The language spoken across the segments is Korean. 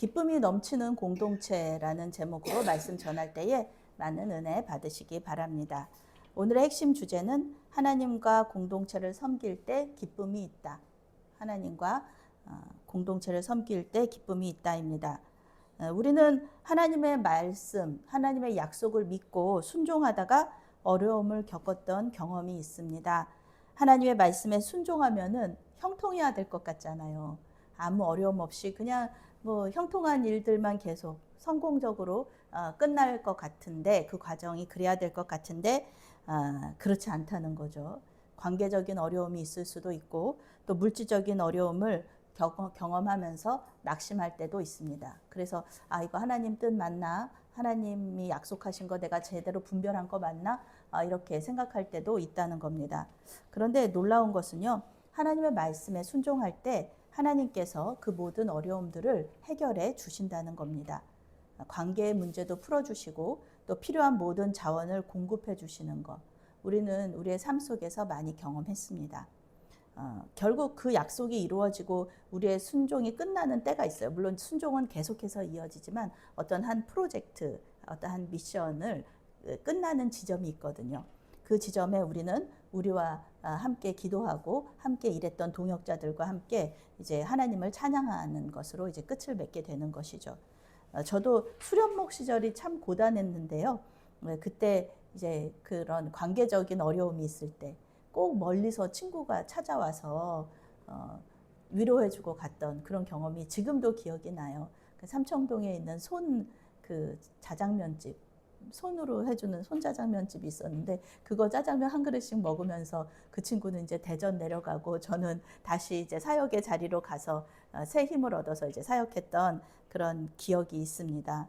기쁨이 넘치는 공동체라는 제목으로 말씀 전할 때에 많은 은혜 받으시기 바랍니다. 오늘의 핵심 주제는 하나님과 공동체를 섬길 때 기쁨이 있다. 하나님과 공동체를 섬길 때 기쁨이 있다입니다. 우리는 하나님의 말씀, 하나님의 약속을 믿고 순종하다가 어려움을 겪었던 경험이 있습니다. 하나님의 말씀에 순종하면은 형통해야 될 것 같잖아요. 아무 어려움 없이 그냥 형통한 일들만 계속 성공적으로 끝날 것 같은데, 그 과정이 그래야 될 것 같은데 그렇지 않다는 거죠. 관계적인 어려움이 있을 수도 있고 또 물질적인 어려움을 경험하면서 낙심할 때도 있습니다. 그래서 이거 하나님 뜻 맞나? 하나님이 약속하신 거 내가 제대로 분별한 거 맞나? 이렇게 생각할 때도 있다는 겁니다. 그런데 놀라운 것은요, 하나님의 말씀에 순종할 때 하나님께서 그 모든 어려움들을 해결해 주신다는 겁니다. 관계의 문제도 풀어주시고 또 필요한 모든 자원을 공급해 주시는 것, 우리는 우리의 삶 속에서 많이 경험했습니다. 결국 그 약속이 이루어지고 우리의 순종이 끝나는 때가 있어요. 물론 순종은 계속해서 이어지지만 어떤 한 프로젝트, 어떤 한 미션을 끝나는 지점이 있거든요. 그 지점에 우리는 우리와 함께 기도하고 함께 일했던 동역자들과 함께 이제 하나님을 찬양하는 것으로 이제 끝을 맺게 되는 것이죠. 저도 수련목 시절이 참 고단했는데요. 그때 이제 그런 관계적인 어려움이 있을 때 꼭 멀리서 친구가 찾아와서 위로해주고 갔던 그런 경험이 지금도 기억이 나요. 그 삼청동에 있는 그 자장면집, 손으로 해주는 손자장면집이 있었는데 그거 짜장면 한 그릇씩 먹으면서 그 친구는 이제 대전 내려가고 저는 다시 이제 사역의 자리로 가서 새 힘을 얻어서 이제 사역했던 그런 기억이 있습니다.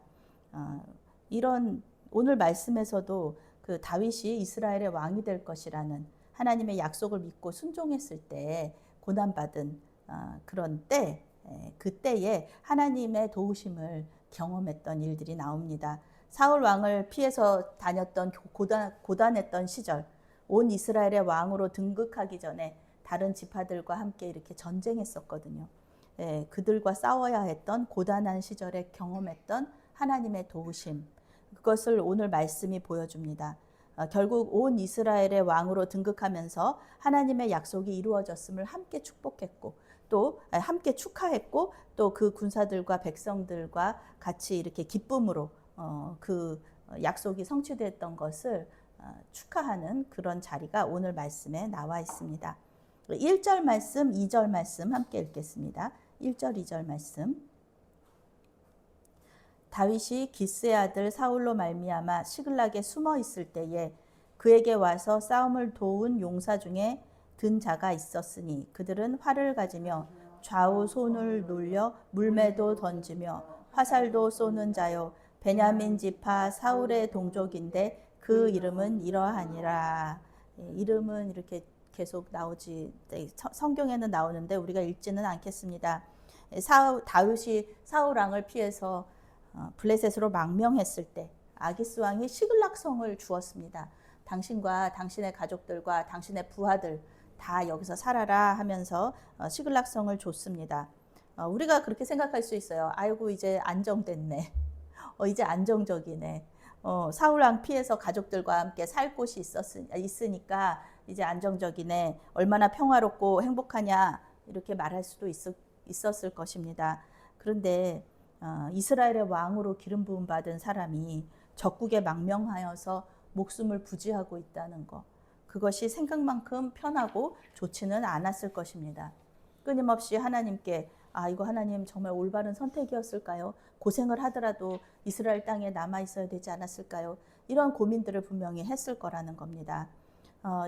이런 오늘 말씀에서도 그 다윗이 이스라엘의 왕이 될 것이라는 하나님의 약속을 믿고 순종했을 때 고난받은 그런 때, 그때에 하나님의 도우심을 경험했던 일들이 나옵니다. 사울 왕을 피해서 다녔던 고단했던 시절, 온 이스라엘의 왕으로 등극하기 전에 다른 지파들과 함께 이렇게 전쟁했었거든요. 그들과 싸워야 했던 고단한 시절에 경험했던 하나님의 도우심, 그것을 오늘 말씀이 보여줍니다. 결국 온 이스라엘의 왕으로 등극하면서 하나님의 약속이 이루어졌음을 함께 축복했고 또 함께 축하했고 또 그 군사들과 백성들과 같이 이렇게 기쁨으로 그 약속이 성취됐던 것을 축하하는 그런 자리가 오늘 말씀에 나와 있습니다. 1절 말씀, 2절 말씀 함께 읽겠습니다. 1절, 2절 말씀. 다윗이 기스의 아들 사울로 말미암아 시글락에 숨어 있을 때에 그에게 와서 싸움을 도운 용사 중에 든 자가 있었으니 그들은 활을 가지며 좌우 손을 놀려 물매도 던지며 화살도 쏘는 자요 베냐민 지파 사울의 동족인데 그 이름은 이러하니라. 이름은 이렇게 계속 나오지, 성경에는 나오는데 우리가 읽지는 않겠습니다. 다윗이 사울 왕을 피해서 블레셋으로 망명했을 때 아기스 왕이 시글락성을 주었습니다. 당신과 당신의 가족들과 당신의 부하들 다 여기서 살아라 하면서 시글락성을 줬습니다. 우리가 그렇게 생각할 수 있어요. 아이고 이제 안정됐네. 이제 안정적이네. 사울 왕 피해서 가족들과 함께 살 곳이 있으니까 이제 안정적이네. 얼마나 평화롭고 행복하냐 이렇게 말할 수도 있었을 것입니다. 그런데 이스라엘의 왕으로 기름 부음 받은 사람이 적국에 망명하여서 목숨을 부지하고 있다는 것, 그것이 생각만큼 편하고 좋지는 않았을 것입니다. 끊임없이 하나님께 이거 하나님 정말 올바른 선택이었을까요? 고생을 하더라도 이스라엘 땅에 남아 있어야 되지 않았을까요? 이런 고민들을 분명히 했을 거라는 겁니다.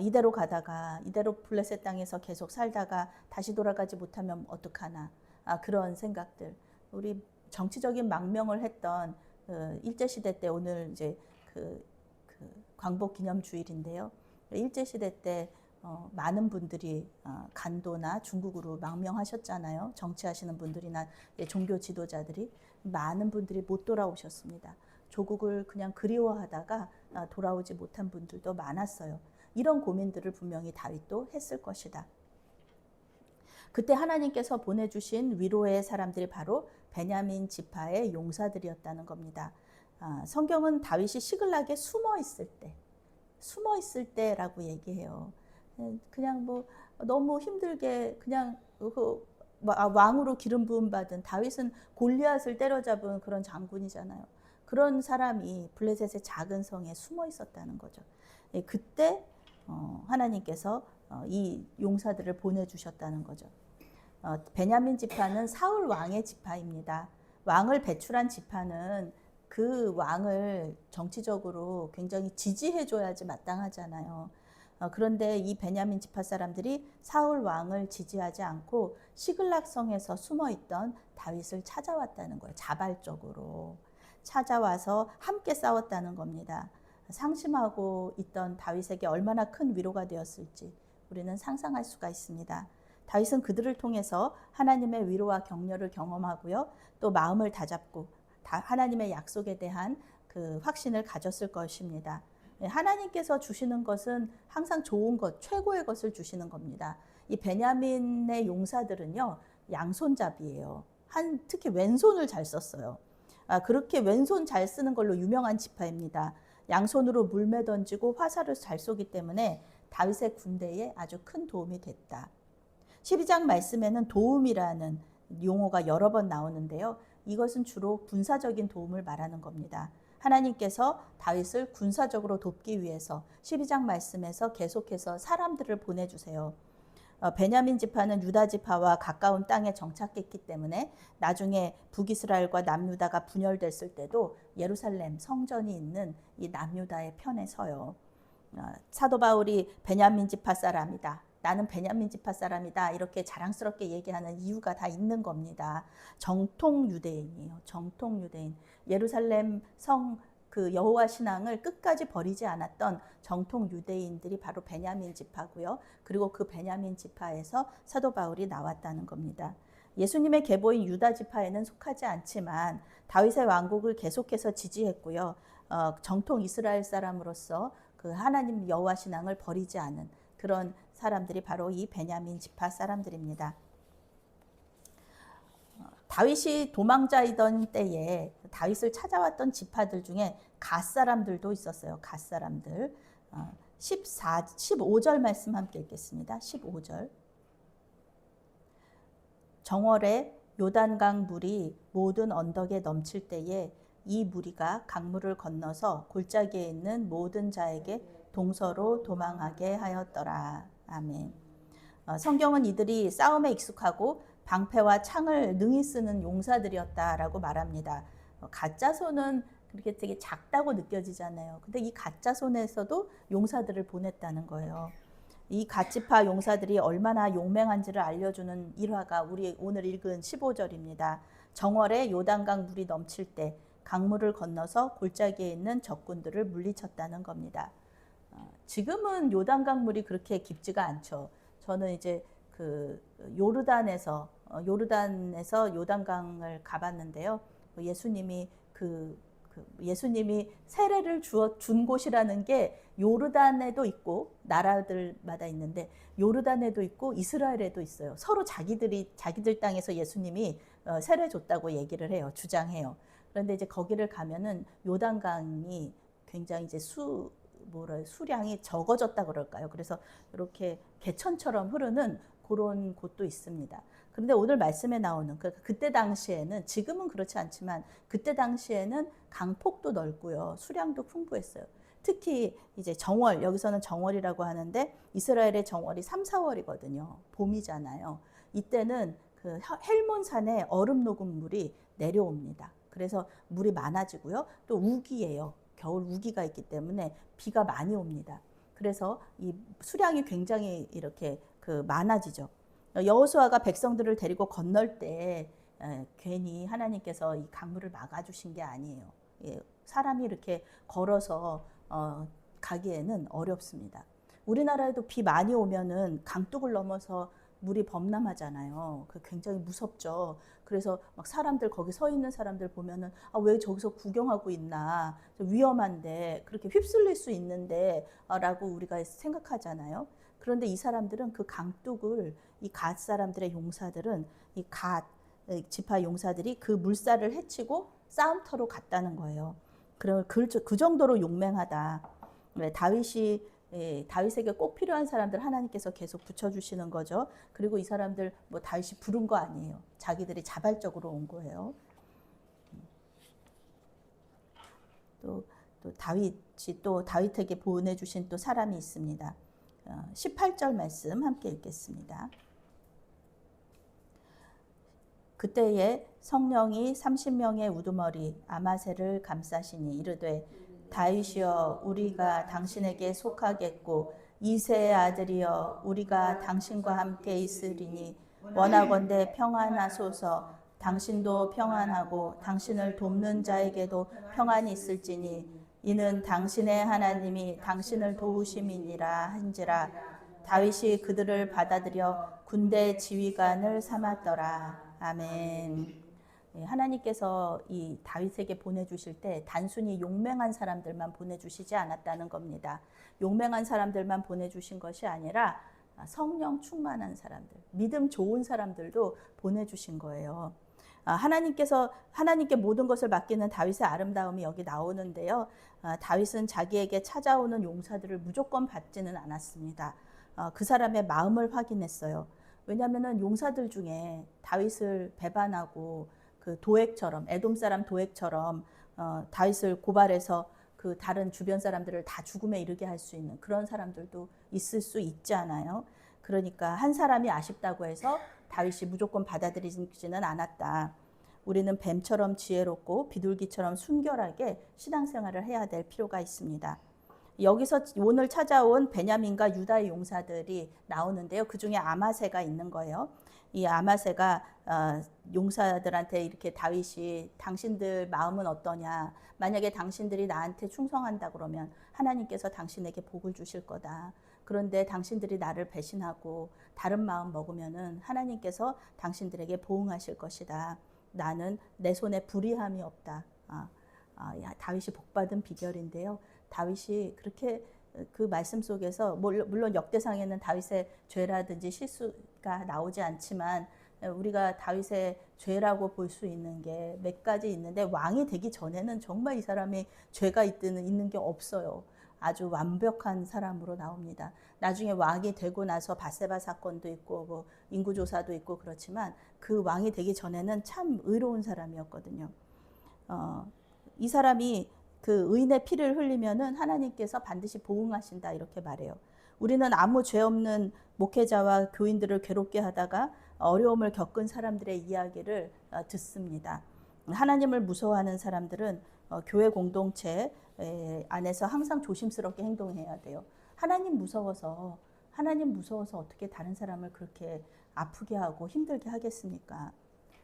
이대로 가다가 이대로 블레셋 땅에서 계속 살다가 다시 돌아가지 못하면 어떡하나, 그런 생각들. 우리 정치적인 망명을 했던 일제시대 때, 오늘 이제 그 광복기념주일인데요. 일제시대 때 많은 분들이 간도나 중국으로 망명하셨잖아요. 정치하시는 분들이나 종교 지도자들이 많은 분들이 못 돌아오셨습니다. 조국을 그냥 그리워하다가 돌아오지 못한 분들도 많았어요. 이런 고민들을 분명히 다윗도 했을 것이다. 그때 하나님께서 보내주신 위로의 사람들이 바로 베냐민 지파의 용사들이었다는 겁니다. 성경은 다윗이 시글락에 숨어 있을 때라고 얘기해요. 그냥 뭐 너무 힘들게 그냥 왕으로 기름 부음 받은 다윗은 골리앗을 때려잡은 그런 장군이잖아요. 그런 사람이 블레셋의 작은 성에 숨어 있었다는 거죠. 그때 하나님께서 이 용사들을 보내주셨다는 거죠. 베냐민 지파는 사울 왕의 지파입니다. 왕을 배출한 지파는 그 왕을 정치적으로 굉장히 지지해줘야지 마땅하잖아요. 그런데 이 베냐민 지파 사람들이 사울 왕을 지지하지 않고 시글락 성에서 숨어있던 다윗을 찾아왔다는 거예요. 자발적으로 찾아와서 함께 싸웠다는 겁니다. 상심하고 있던 다윗에게 얼마나 큰 위로가 되었을지 우리는 상상할 수가 있습니다. 다윗은 그들을 통해서 하나님의 위로와 격려를 경험하고요. 또 마음을 다잡고 하나님의 약속에 대한 그 확신을 가졌을 것입니다. 하나님께서 주시는 것은 항상 좋은 것, 최고의 것을 주시는 겁니다. 이 베냐민의 용사들은요, 양손잡이에요. 특히 왼손을 잘 썼어요. 그렇게 왼손 잘 쓰는 걸로 유명한 지파입니다. 양손으로 물매 던지고 화살을 잘 쏘기 때문에 다윗의 군대에 아주 큰 도움이 됐다. 12장 말씀에는 도움이라는 용어가 여러 번 나오는데요. 이것은 주로 군사적인 도움을 말하는 겁니다. 하나님께서 다윗을 군사적으로 돕기 위해서 12장 말씀에서 계속해서 사람들을 보내주세요. 베냐민 지파는 유다 지파와 가까운 땅에 정착했기 때문에 나중에 북이스라엘과 남유다가 분열됐을 때도 예루살렘 성전이 있는 이 남유다의 편에 서요. 사도 바울이 베냐민 지파 사람이다. 나는 베냐민 지파 사람이다. 이렇게 자랑스럽게 얘기하는 이유가 다 있는 겁니다. 정통 유대인이에요. 정통 유대인. 예루살렘 성 그 여호와 신앙을 끝까지 버리지 않았던 정통 유대인들이 바로 베냐민 지파고요. 그리고 그 베냐민 지파에서 사도 바울이 나왔다는 겁니다. 예수님의 계보인 유다 지파에는 속하지 않지만 다윗의 왕국을 계속해서 지지했고요. 정통 이스라엘 사람으로서 그 하나님 여호와 신앙을 버리지 않은 그런 사람들이 바로 이 베냐민 지파 사람들입니다. 다윗이 도망자이던 때에 다윗을 찾아왔던 지파들 중에 갓 사람들도 있었어요. 갓 사람들. 15절 말씀 함께 읽겠습니다. 15절. 정월에 요단강 물이 모든 언덕에 넘칠 때에 이 무리가 강물을 건너서 골짜기에 있는 모든 자에게 동서로 도망하게 하였더라. 아멘. 성경은 이들이 싸움에 익숙하고 방패와 창을 능히 쓰는 용사들이었다라고 말합니다. 가짜 손은 그렇게 되게 작다고 느껴지잖아요. 근데 이 가짜 손에서도 용사들을 보냈다는 거예요. 이 갓지파 용사들이 얼마나 용맹한지를 알려주는 일화가 우리 오늘 읽은 15절입니다. 정월에 요단강 물이 넘칠 때 강물을 건너서 골짜기에 있는 적군들을 물리쳤다는 겁니다. 지금은 요단강 물이 그렇게 깊지가 않죠. 저는 이제 그 요르단에서 요단강을 가봤는데요. 예수님이 예수님이 세례를 준 곳이라는 게 요르단에도 있고 나라들마다 있는데 요르단에도 있고 이스라엘에도 있어요. 서로 자기들 땅에서 예수님이 세례 줬다고 얘기를 해요. 주장해요. 그런데 이제 거기를 가면은 요단강이 굉장히 이제 수량이 적어졌다 그럴까요? 그래서 이렇게 개천처럼 흐르는 그런 곳도 있습니다. 그런데 오늘 말씀에 나오는 그때 당시에는 지금은 그렇지 않지만 그때 당시에는 강폭도 넓고요. 수량도 풍부했어요. 특히 이제 정월, 여기서는 정월이라고 하는데 이스라엘의 정월이 3, 4월이거든요. 봄이잖아요. 이때는 그 헬몬산에 얼음 녹은 물이 내려옵니다. 그래서 물이 많아지고요. 또 우기예요. 겨울 우기가 있기 때문에 비가 많이 옵니다. 그래서 이 수량이 굉장히 이렇게 많아지죠. 여호수아가 백성들을 데리고 건널 때 괜히 하나님께서 이 강물을 막아주신 게 아니에요. 사람이 이렇게 걸어서 가기에는 어렵습니다. 우리나라에도 비 많이 오면은 강둑을 넘어서 물이 범람하잖아요. 굉장히 무섭죠. 그래서 막 사람들 거기 서 있는 사람들 보면은 왜 저기서 구경하고 있나, 위험한데 그렇게 휩쓸릴 수 있는데 라고 우리가 생각하잖아요. 그런데 이 사람들은 그 강둑을 이 갓 사람들의 용사들은 이 갓 지파 용사들이 그 물살을 헤치고 싸움터로 갔다는 거예요. 그 정도로 용맹하다. 다윗에게 꼭 필요한 사람들 하나님께서 계속 붙여주시는 거죠. 그리고 이 사람들 뭐 다윗이 부른 거 아니에요. 자기들이 자발적으로 온 거예요. 또 다윗에게 보내주신 또 사람이 있습니다. 18절 말씀 함께 읽겠습니다. 그때에 성령이 30명의 우두머리 아마새를 감싸시니 이르되 다윗이여 우리가 당신에게 속하겠고 이새의 아들이여 우리가 당신과 함께 있으리니 원하건대 평안하소서. 당신도 평안하고 당신을 돕는 자에게도 평안이 있을지니 이는 당신의 하나님이 당신을 도우심이니라 한지라. 다윗이 그들을 받아들여 군대 지휘관을 삼았더라. 아멘. 하나님께서 이 다윗에게 보내주실 때 단순히 용맹한 사람들만 보내주시지 않았다는 겁니다. 용맹한 사람들만 보내주신 것이 아니라 성령 충만한 사람들, 믿음 좋은 사람들도 보내주신 거예요. 하나님께 모든 것을 맡기는 다윗의 아름다움이 여기 나오는데요. 다윗은 자기에게 찾아오는 용사들을 무조건 받지는 않았습니다. 그 사람의 마음을 확인했어요. 왜냐하면 용사들 중에 다윗을 배반하고 그 도액처럼 에돔 사람 도액처럼 다윗을 고발해서 그 다른 주변 사람들을 다 죽음에 이르게 할 수 있는 그런 사람들도 있을 수 있잖아요. 그러니까 한 사람이 아쉽다고 해서 다윗이 무조건 받아들이지는 않았다. 우리는 뱀처럼 지혜롭고 비둘기처럼 순결하게 신앙생활을 해야 될 필요가 있습니다. 여기서 오늘 찾아온 베냐민과 유다의 용사들이 나오는데요. 그 중에 아마새가 있는 거예요. 이 아마새가 용사들한테 이렇게 다윗이 당신들 마음은 어떠냐. 만약에 당신들이 나한테 충성한다 그러면 하나님께서 당신에게 복을 주실 거다. 그런데 당신들이 나를 배신하고 다른 마음 먹으면은 하나님께서 당신들에게 보응하실 것이다. 나는 내 손에 불의함이 없다. 다윗이 복받은 비결인데요. 다윗이 그렇게 그 말씀 속에서 물론 역대상에는 다윗의 죄라든지 실수가 나오지 않지만 우리가 다윗의 죄라고 볼 수 있는 게 몇 가지 있는데 왕이 되기 전에는 정말 이 사람이 죄가 있는 게 없어요. 아주 완벽한 사람으로 나옵니다. 나중에 왕이 되고 나서 바세바 사건도 있고 뭐 인구조사도 있고 그렇지만 그 왕이 되기 전에는 참 의로운 사람이었거든요. 이 사람이 그 의인의 피를 흘리면은 하나님께서 반드시 보응하신다 이렇게 말해요. 우리는 아무 죄 없는 목회자와 교인들을 괴롭게 하다가 어려움을 겪은 사람들의 이야기를 듣습니다. 하나님을 무서워하는 사람들은 교회 공동체 안에서 항상 조심스럽게 행동해야 돼요. 하나님 무서워서 어떻게 다른 사람을 그렇게 아프게 하고 힘들게 하겠습니까?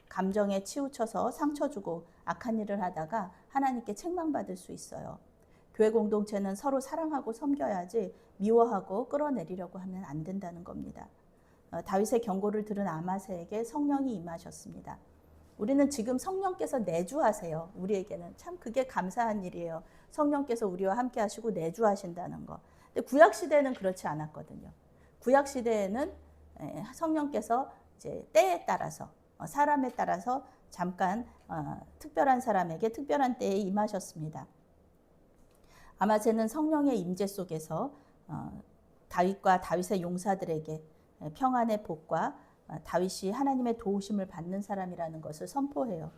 감정에 치우쳐서 상처 주고 악한 일을 하다가 하나님께 책망받을 수 있어요. 교회 공동체는 서로 사랑하고 섬겨야지 미워하고 끌어내리려고 하면 안 된다는 겁니다. 다윗의 경고를 들은 아마새에게 성령이 임하셨습니다. 우리는 지금 성령께서 내주하세요. 우리에게는 참 그게 감사한 일이에요. 성령께서 우리와 함께 하시고 내주하신다는 거. 근데 구약 시대는 그렇지 않았거든요. 구약 시대에는 성령께서 이제 때에 따라서 사람에 따라서 잠깐 특별한 사람에게 특별한 때에 임하셨습니다. 아마새는 성령의 임재 속에서 다윗과 다윗의 용사들에게 평안의 복과 다윗이 하나님의 도우심을 받는 사람이라는 것을 선포해요.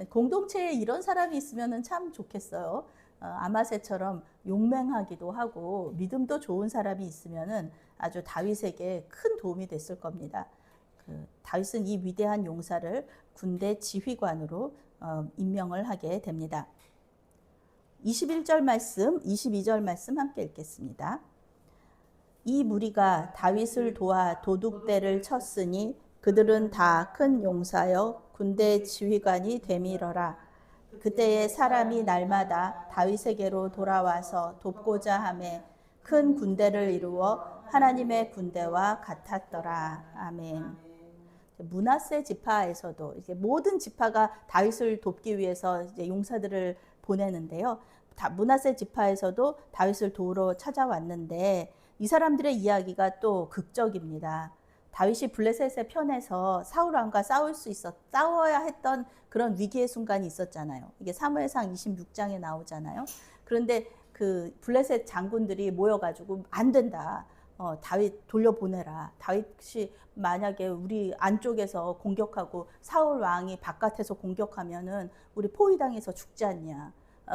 공동체에 이런 사람이 있으면 참 좋겠어요. 아마새처럼 용맹하기도 하고 믿음도 좋은 사람이 있으면 아주 다윗에게 큰 도움이 됐을 겁니다. 다윗은 이 위대한 용사를 군대 지휘관으로 임명을 하게 됩니다. 21절 말씀, 22절 말씀 함께 읽겠습니다. 이 무리가 다윗을 도와 도둑대를 쳤으니 그들은 다 큰 용사여 군대 지휘관이 되밀어라. 그때에 사람이 날마다 다윗에게로 돌아와서 돕고자 하매 큰 군대를 이루어 하나님의 군대와 같았더라. 아멘. 므낫세 지파에서도 이제 모든 지파가 다윗을 돕기 위해서 이제 용사들을 보내는데요. 므낫세 지파에서도 다윗을 도우러 찾아왔는데 이 사람들의 이야기가 또 극적입니다. 다윗이 블레셋의 편에서 사울 왕과 싸워야 했던 그런 위기의 순간이 있었잖아요. 이게 사무엘상 26장에 나오잖아요. 그런데 그 블레셋 장군들이 모여가지고 안 된다. 다윗 돌려보내라. 다윗이 만약에 우리 안쪽에서 공격하고 사울 왕이 바깥에서 공격하면은 우리 포위당해서 죽지 않냐.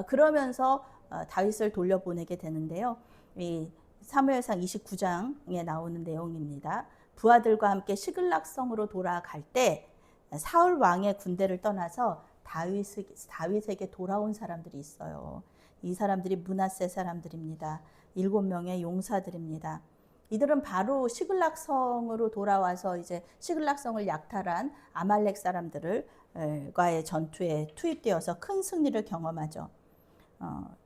그러면서 다윗을 돌려보내게 되는데요. 이 사무엘상 29장에 나오는 내용입니다. 부하들과 함께 시글락성으로 돌아갈 때 사울 왕의 군대를 떠나서 다윗에게 돌아온 사람들이 있어요. 이 사람들이 므낫세 사람들입니다. 7명의 용사들입니다. 이들은 바로 시글락성으로 돌아와서 이제 시글락성을 약탈한 아말렉 사람들과의 전투에 투입되어서 큰 승리를 경험하죠.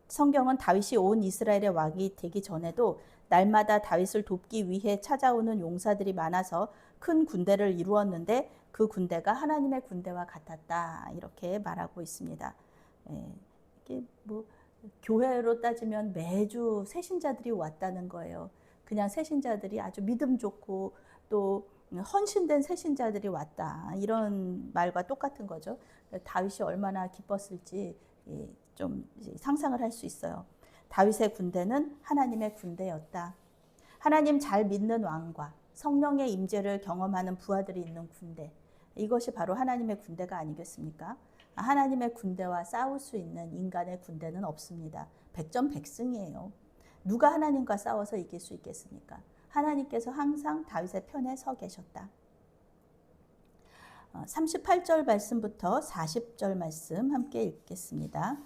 성경은 다윗이 온 이스라엘의 왕이 되기 전에도 날마다 다윗을 돕기 위해 찾아오는 용사들이 많아서 큰 군대를 이루었는데 그 군대가 하나님의 군대와 같았다 이렇게 말하고 있습니다. 이게 뭐 교회로 따지면 매주 새신자들이 왔다는 거예요. 그냥 새신자들이 아주 믿음 좋고 또 헌신된 새신자들이 왔다 이런 말과 똑같은 거죠. 다윗이 얼마나 기뻤을지 좀 상상을 할 수 있어요. 다윗의 군대는 하나님의 군대였다. 하나님 잘 믿는 왕과 성령의 임재를 경험하는 부하들이 있는 군대. 이것이 바로 하나님의 군대가 아니겠습니까? 하나님의 군대와 싸울 수 있는 인간의 군대는 없습니다. 백전백승이에요. 누가 하나님과 싸워서 이길 수 있겠습니까? 하나님께서 항상 다윗의 편에 서 계셨다. 38절 말씀부터 40절 말씀 함께 읽겠습니다.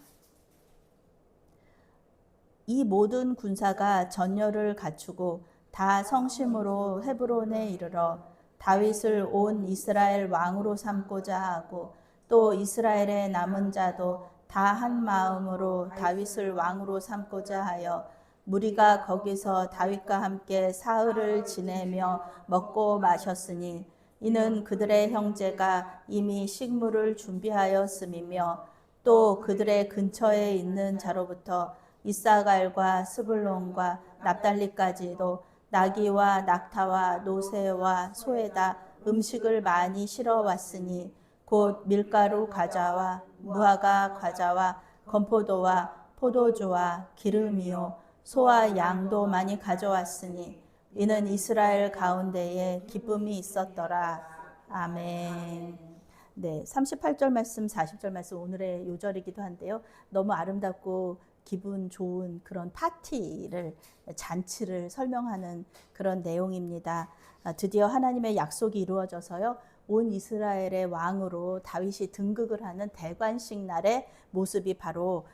이 모든 군사가 전열을 갖추고 다 성심으로 헤브론에 이르러 다윗을 온 이스라엘 왕으로 삼고자 하고 또 이스라엘의 남은 자도 다 한 마음으로 다윗을 왕으로 삼고자 하여 무리가 거기서 다윗과 함께 사흘을 지내며 먹고 마셨으니 이는 그들의 형제가 이미 식물을 준비하였음이며 또 그들의 근처에 있는 자로부터 이사갈과 스불론과 납달리까지도 나귀와 낙타와 노새와 소에다 음식을 많이 실어 왔으니 곧 밀가루 과자와 무화과 과자와 건포도와 포도주와 기름이요 소와 양도 많이 가져왔으니 이는 이스라엘 가운데에 기쁨이 있었더라. 아멘. 네, 38절 말씀, 40절 말씀 오늘의 요절이기도 한데요. 너무 아름답고 기분 좋은 그런 파티를, 잔치를 설명하는 그런 내용입니다. 드디어 하나님의 약속이 이루어져서요. 온 이스라엘의 왕으로 다윗이 등극을 하는 대관식 날의 모습이 바로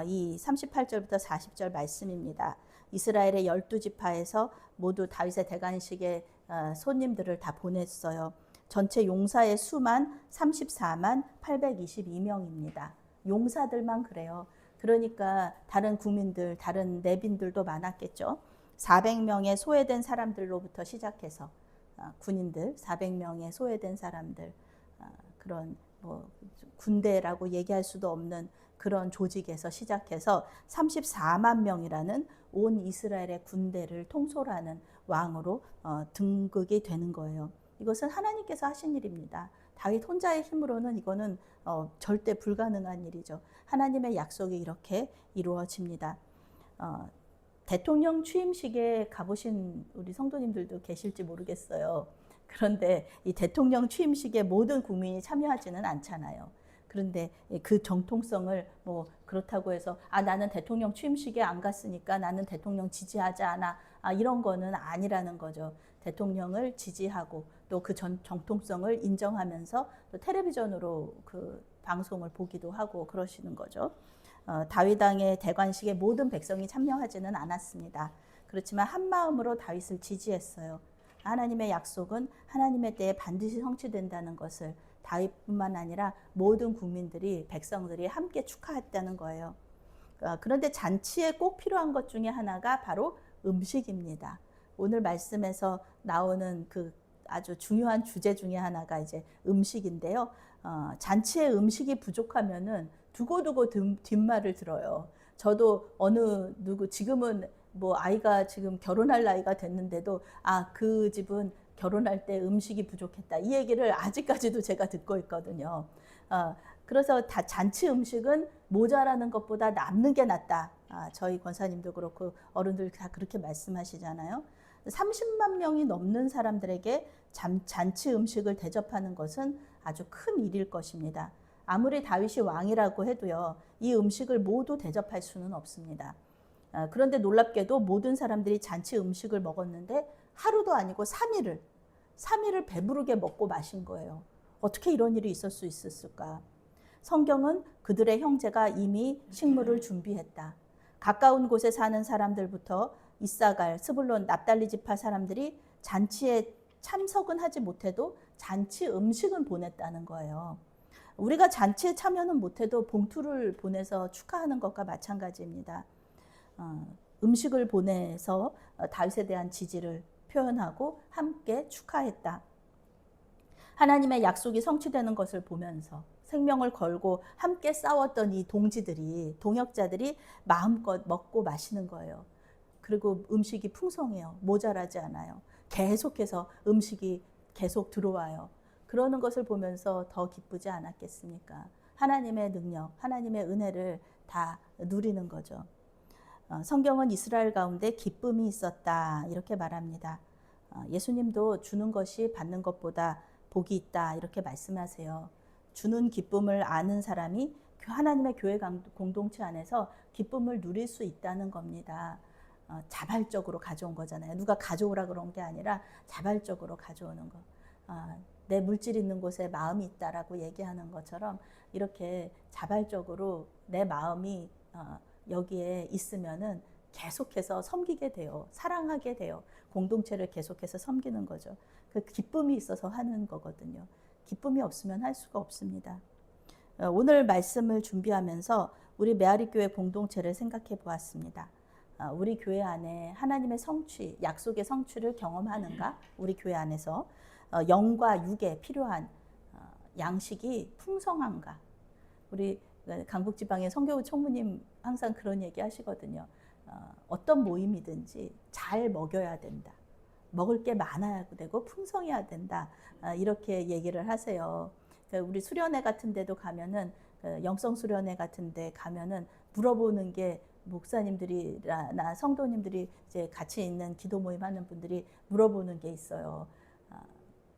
이 38절부터 40절 말씀입니다. 이스라엘의 12지파에서 모두 다윗의 대관식에 손님들을 다 보냈어요. 전체 용사의 수만 34만 822명입니다. 용사들만 그래요. 그러니까 다른 국민들, 다른 내빈들도 많았겠죠. 400명의 소외된 사람들로부터 시작해서 군인들, 400명의 소외된 사람들, 그런 뭐 군대라고 얘기할 수도 없는 그런 조직에서 시작해서 34만 명이라는 온 이스라엘의 군대를 통솔하는 왕으로 등극이 되는 거예요. 이것은 하나님께서 하신 일입니다. 다윗 혼자의 힘으로는 이거는 절대 불가능한 일이죠. 하나님의 약속이 이렇게 이루어집니다. 대통령 취임식에 가보신 우리 성도님들도 계실지 모르겠어요. 그런데 이 대통령 취임식에 모든 국민이 참여하지는 않잖아요. 그런데 그 정통성을 뭐 그렇다고 해서 나는 대통령 취임식에 안 갔으니까 나는 대통령 지지하지 않아. 이런 거는 아니라는 거죠. 대통령을 지지하고 또 그 정통성을 인정하면서 또 텔레비전으로 그 방송을 보기도 하고 그러시는 거죠. 다윗 왕의 대관식에 모든 백성이 참여하지는 않았습니다. 그렇지만 한 마음으로 다윗을 지지했어요. 하나님의 약속은 하나님의 때에 반드시 성취된다는 것을 다윗뿐만 아니라 모든 국민들이, 백성들이 함께 축하했다는 거예요. 그런데 잔치에 꼭 필요한 것 중에 하나가 바로 음식입니다. 오늘 말씀에서 나오는 그 아주 중요한 주제 중에 하나가 이제 음식인데요. 잔치에 음식이 부족하면은 두고두고 뒷말을 들어요. 저도 지금은 뭐 아이가 지금 결혼할 나이가 됐는데도 그 집은 결혼할 때 음식이 부족했다. 이 얘기를 아직까지도 제가 듣고 있거든요. 그래서 다 잔치 음식은 모자라는 것보다 남는 게 낫다. 저희 권사님도 그렇고 어른들 다 그렇게 말씀하시잖아요. 30만 명이 넘는 사람들에게 잔치 음식을 대접하는 것은 아주 큰 일일 것입니다. 아무리 다윗이 왕이라고 해도요, 이 음식을 모두 대접할 수는 없습니다. 그런데 놀랍게도 모든 사람들이 잔치 음식을 먹었는데 하루도 아니고 3일을 배부르게 먹고 마신 거예요. 어떻게 이런 일이 있을 수 있었을까? 성경은 그들의 형제가 이미 식물을 준비했다. 가까운 곳에 사는 사람들부터 이사갈, 스불론, 납달리 지파 사람들이 잔치에 참석은 하지 못해도 잔치 음식은 보냈다는 거예요. 우리가 잔치에 참여는 못해도 봉투를 보내서 축하하는 것과 마찬가지입니다. 음식을 보내서 다윗에 대한 지지를 표현하고 함께 축하했다. 하나님의 약속이 성취되는 것을 보면서 생명을 걸고 함께 싸웠던 이 동역자들이 마음껏 먹고 마시는 거예요. 그리고 음식이 풍성해요. 모자라지 않아요. 계속해서 음식이 계속 들어와요. 그러는 것을 보면서 더 기쁘지 않았겠습니까? 하나님의 능력, 하나님의 은혜를 다 누리는 거죠. 성경은 이스라엘 가운데 기쁨이 있었다 이렇게 말합니다. 예수님도 주는 것이 받는 것보다 복이 있다 이렇게 말씀하세요. 주는 기쁨을 아는 사람이 하나님의 교회 공동체 안에서 기쁨을 누릴 수 있다는 겁니다. 자발적으로 가져온 거잖아요. 누가 가져오라 그런 게 아니라 자발적으로 가져오는 거. 내 물질 있는 곳에 마음이 있다라고 얘기하는 것처럼 이렇게 자발적으로 내 마음이 여기에 있으면은 계속해서 섬기게 돼요. 사랑하게 돼요. 공동체를 계속해서 섬기는 거죠. 그 기쁨이 있어서 하는 거거든요. 기쁨이 없으면 할 수가 없습니다. 오늘 말씀을 준비하면서 우리 메아리교회 공동체를 생각해 보았습니다. 우리 교회 안에 하나님의 성취, 약속의 성취를 경험하는가? 우리 교회 안에서 영과 육에 필요한 양식이 풍성한가? 우리 강북지방의 성교구 총무님 항상 그런 얘기 하시거든요. 어떤 모임이든지 잘 먹여야 된다. 먹을 게 많아야 되고 풍성해야 된다. 이렇게 얘기를 하세요. 우리 수련회 같은 데도 가면은 영성 수련회 같은 데 가면은 물어보는 게 목사님들이나 성도님들이 이제 같이 있는 기도 모임 하는 분들이 물어보는 게 있어요.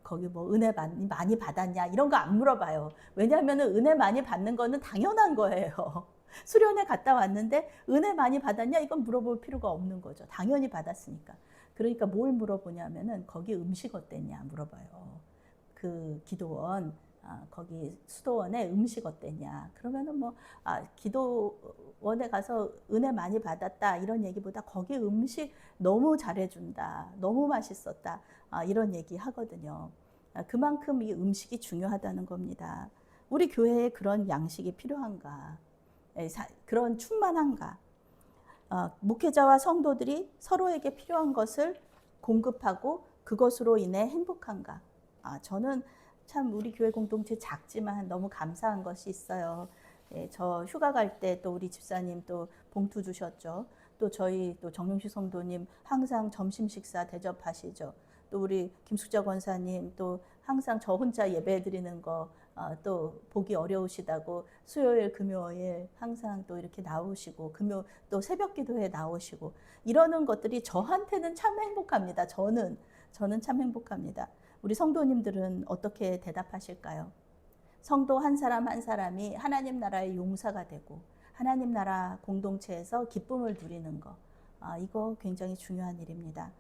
거기 뭐 은혜 많이 받았냐 이런 거 안 물어봐요. 왜냐하면은 은혜 많이 받는 거는 당연한 거예요. 수련회 갔다 왔는데 은혜 많이 받았냐 이건 물어볼 필요가 없는 거죠. 당연히 받았으니까. 그러니까 뭘 물어보냐면은 거기 음식 어땠냐 물어봐요. 그 기도원 거기 수도원에 음식 어땠냐. 그러면은 뭐 기도원에 가서 은혜 많이 받았다 이런 얘기보다 거기 음식 너무 잘해준다, 너무 맛있었다 이런 얘기 하거든요. 그만큼 이 음식이 중요하다는 겁니다. 우리 교회에 그런 양식이 필요한가? 그런 충만한가? 목회자와 성도들이 서로에게 필요한 것을 공급하고 그것으로 인해 행복한가? 저는 참 우리 교회 공동체 작지만 너무 감사한 것이 있어요. 저 휴가 갈 때 또 우리 집사님 또 봉투 주셨죠. 또 저희 또 정용식 성도님 항상 점심 식사 대접하시죠. 또 우리 김숙자 권사님 또 항상 저 혼자 예배 드리는 거 또 보기 어려우시다고 수요일 금요일 항상 또 이렇게 나오시고 또 새벽 기도회 나오시고 이러는 것들이 저한테는 참 행복합니다. 저는 참 행복합니다. 우리 성도님들은 어떻게 대답하실까요? 성도 한 사람 한 사람이 하나님 나라의 용사가 되고 하나님 나라 공동체에서 기쁨을 누리는 거 이거 굉장히 중요한 일입니다.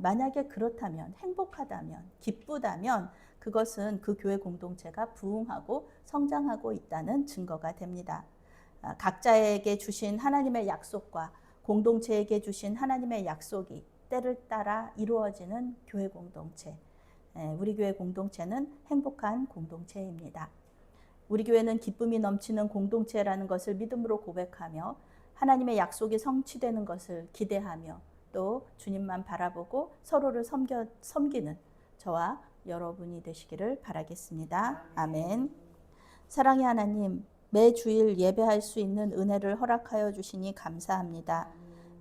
만약에 그렇다면 행복하다면 기쁘다면 그것은 그 교회 공동체가 부흥하고 성장하고 있다는 증거가 됩니다. 각자에게 주신 하나님의 약속과 공동체에게 주신 하나님의 약속이 때를 따라 이루어지는 교회 공동체. 우리 교회 공동체는 행복한 공동체입니다. 우리 교회는 기쁨이 넘치는 공동체라는 것을 믿음으로 고백하며 하나님의 약속이 성취되는 것을 기대하며 또 주님만 바라보고 서로를 섬기는 저와 여러분이 되시기를 바라겠습니다. 아멘. 사랑의 하나님, 매주일 예배할 수 있는 은혜를 허락하여 주시니 감사합니다.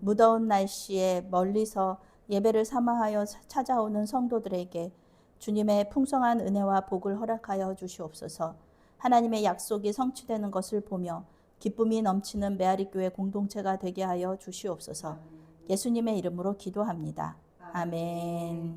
무더운 날씨에 멀리서 예배를 사모하여 찾아오는 성도들에게 주님의 풍성한 은혜와 복을 허락하여 주시옵소서. 하나님의 약속이 성취되는 것을 보며 기쁨이 넘치는 메아리 교회 공동체가 되게 하여 주시옵소서. 예수님의 이름으로 기도합니다. 아멘.